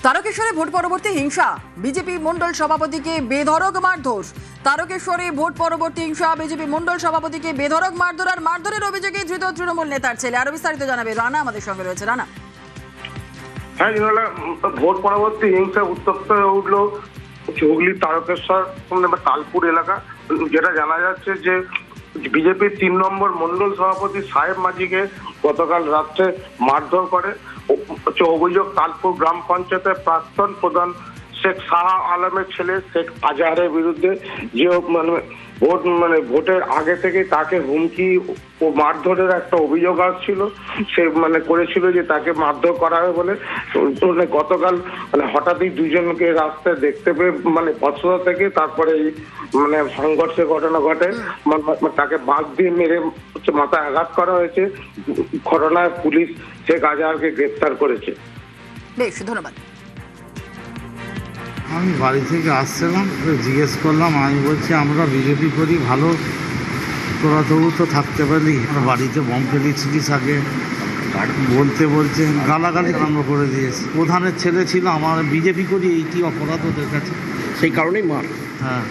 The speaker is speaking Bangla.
তারকেশ্বরে ভোট পরবর্তী হিংসা, বিজেপি মন্ডল সভাপতিকে বেধড়ক মারধর। তারকেশ্বরে ভোট পরবর্তী হিংসা, বিজেপি মন্ডল সভাপতিকে বেধড়ক মারধর আর মারধরের অভিযোগে ধৃত তৃণমূল নেতার ছেলে। আরো বিস্তারিত জানাবে রানা, আমাদের সঙ্গে রয়েছে রানা। হ্যাঁ, ভোট পরবর্তী হিংসা উত্তপ্ত হয়ে উঠলো হুগলির তারকেশ্বর তালপুর এলাকা। যেটা জানা যাচ্ছে যে বিজেপির 3 নম্বর মন্ডল সভাপতি সাহেব মাঝিকে গতকাল রাত্রে মারধর করে। অভিযোগ তালপুর গ্রাম পঞ্চায়েতের প্রাক্তন প্রধান শেখ শাহ আলমের ছেলে শেখ আজহারের বিরুদ্ধে, যে ভোটের আগে থেকে তাকে হুমকি ও মারধরের একটা অভিযোগ আসছিল। সে করেছিল যে তাকে মারধর করা হবে বলে। গতকাল হঠাৎই দুজনকে রাস্তায় দেখতে পেয়ে পথসভা থেকে তারপরে এই সংঘর্ষের ঘটনা ঘটে। তাকে বাঁশ দিয়ে মেরে মাথায় আঘাত করা হয়েছে। ঘটনায় পুলিশ শেখ আজহারকে গ্রেফতার করেছে। বেশ, ধন্যবাদ। আমি বাড়ি থেকে আসছিলাম, জিজ্ঞেস করলাম, আমি বলছি আমরা বিজেপি করি, ভালো তোরা তবু তো থাকতে পারলি, আমরা বাড়িতে বম ফেলেছিলিস আগে বলছে গালাগালি আরম্ভ করে দিয়েছে। প্রধানের ছেলে ছিল, আমার বিজেপি করি, এই কি অপরাধ ওদের কাছে? সেই কারণেই মার। হ্যাঁ।